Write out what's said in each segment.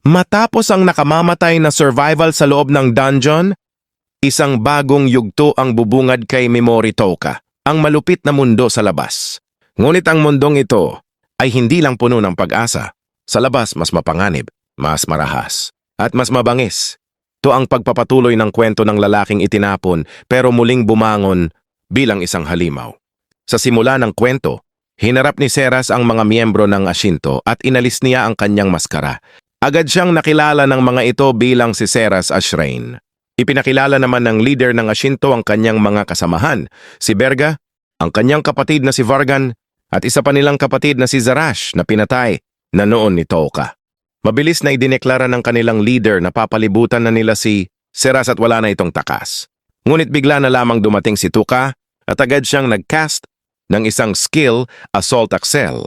Matapos ang nakamamatay na survival sa loob ng dungeon, isang bagong yugto ang bubungad kay Memoritoka, ang malupit na mundo sa labas. Ngunit ang mundong ito ay hindi lang puno ng pag-asa. Sa labas, mas mapanganib, mas marahas, at mas mabangis. Ito ang pagpapatuloy ng kwento ng lalaking itinapon pero muling bumangon bilang isang halimaw. Sa simula ng kwento, hinarap ni Seras ang mga miyembro ng Ashinto at inalis niya ang kanyang maskara. Agad siyang nakilala ng mga ito bilang si Seras Ashrain. Ipinakilala naman ng leader ng Ashinto ang kanyang mga kasamahan, si Berga, ang kanyang kapatid na si Vargan, at isa pa nilang kapatid na si Zarash na pinatay na noon ni Touka. Mabilis na idineklara ng kanilang leader na papalibutan na nila si Seras at wala na itong takas. Ngunit bigla na lamang dumating si Touka at agad siyang nag-cast ng isang skill, Assault Axel.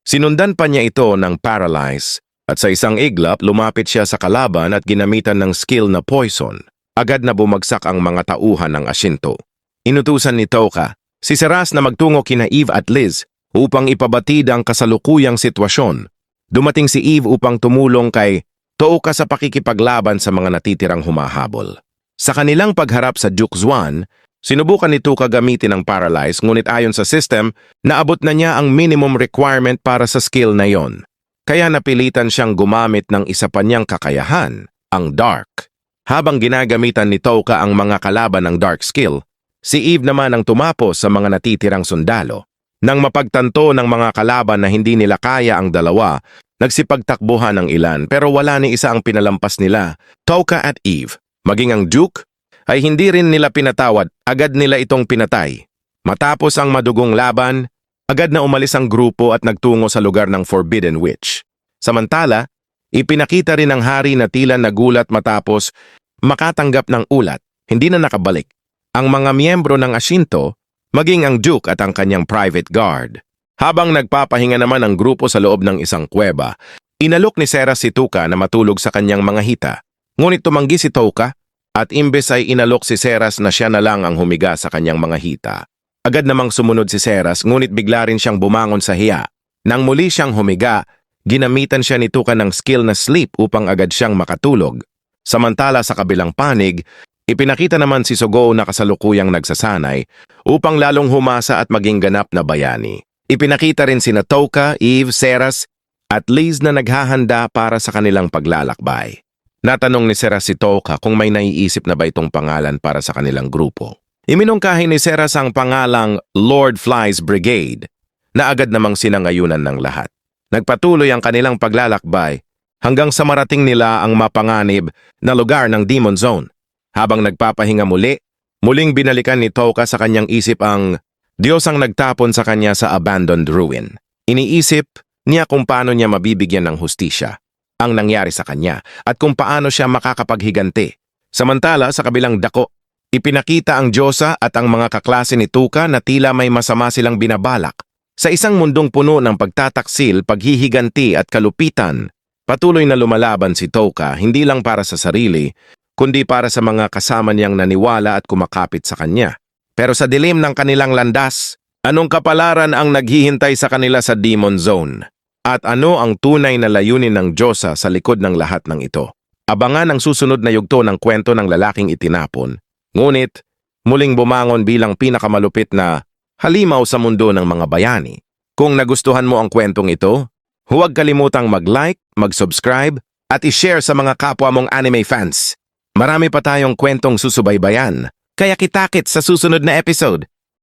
Sinundan pa niya ito ng Paralyze at sa isang iglap lumapit siya sa kalaban at ginamitan ng skill na Poison. Agad na bumagsak ang mga tauhan ng Ashinto. Inutusan ni Touka si Seras na magtungo kina Eve at Liz upang ipabatid ang kasalukuyang sitwasyon. Dumating si Eve upang tumulong kay Touka sa pakikipaglaban sa mga natitirang humahabol. Sa kanilang pagharap sa Duke Xuan, sinubukan ni Touka gamitin ang Paralyze ngunit ayon sa system, naabot na niya ang minimum requirement para sa skill na yon. Kaya napilitan siyang gumamit ng isa pa niyang kakayahan, ang Dark. Habang ginagamitan ni Touka ang mga kalaban ng Dark skill, si Eve naman ang tumapos sa mga natitirang sundalo. Nang mapagtanto ng mga kalaban na hindi nila kaya ang dalawa, nagsipagtakbuhan ng ilan pero wala ni isa ang pinalampas nila, Touka at Eve. Maging ang Duke ay hindi rin nila pinatawad, agad nila itong pinatay. Matapos ang madugong laban, agad na umalis ang grupo at nagtungo sa lugar ng Forbidden Witch. Samantala, ipinakita rin ng hari na tila nagulat matapos makatanggap ng ulat, hindi na nakabalik. Ang mga miyembro ng Ashinto, maging ang Duke at ang kanyang private guard. Habang nagpapahinga naman ang grupo sa loob ng isang kuweba, inalok ni Seras si Touka na matulog sa kanyang mga hita. Ngunit tumanggi si Touka at imbes ay inalok si Seras na siya na lang ang humiga sa kanyang mga hita. Agad namang sumunod si Seras ngunit bigla rin siyang bumangon sa hiya. Nang muli siyang humiga, ginamitan siya ni Touka ng skill na sleep upang agad siyang makatulog. Samantala sa kabilang panig, ipinakita naman si Sogo na kasalukuyang nagsasanay upang lalong humasa at maging ganap na bayani. Ipinakita rin sina Touka, Eve, Seras at Liz na naghahanda para sa kanilang paglalakbay. Natanong ni Seras si Touka kung may naiisip na ba itong pangalan para sa kanilang grupo. Iminungkahi ni Seras ang pangalang Lord Fly's Brigade na agad namang sinangayunan ng lahat. Nagpatuloy ang kanilang paglalakbay hanggang sa marating nila ang mapanganib na lugar ng Demon Zone. Habang nagpapahinga muling binalikan ni Touka sa kanyang isip ang Diyos ang nagtapon sa kanya sa abandoned ruin. Iniisip niya kung paano niya mabibigyan ng hustisya ang nangyari sa kanya at kung paano siya makakapaghiganti. Samantala sa kabilang dako, ipinakita ang Diyosa at ang mga kaklase ni Touka na tila may masama silang binabalak. Sa isang mundong puno ng pagtataksil, paghihiganti at kalupitan, patuloy na lumalaban si Touka hindi lang para sa sarili, kundi para sa mga kasama niyang naniwala at kumakapit sa kanya. Pero sa dilim ng kanilang landas, anong kapalaran ang naghihintay sa kanila sa Demon Zone? At ano ang tunay na layunin ng Diyosa sa likod ng lahat ng ito? Abangan ang susunod na yugto ng kwento ng lalaking itinapon. Ngunit, muling bumangon bilang pinakamalupit na halimaw sa mundo ng mga bayani. Kung nagustuhan mo ang kwentong ito, huwag kalimutang mag-like, mag-subscribe, at i-share sa mga kapwa mong anime fans. Marami pa tayong kwentong susubaybayan, kaya kitakit sa susunod na episode.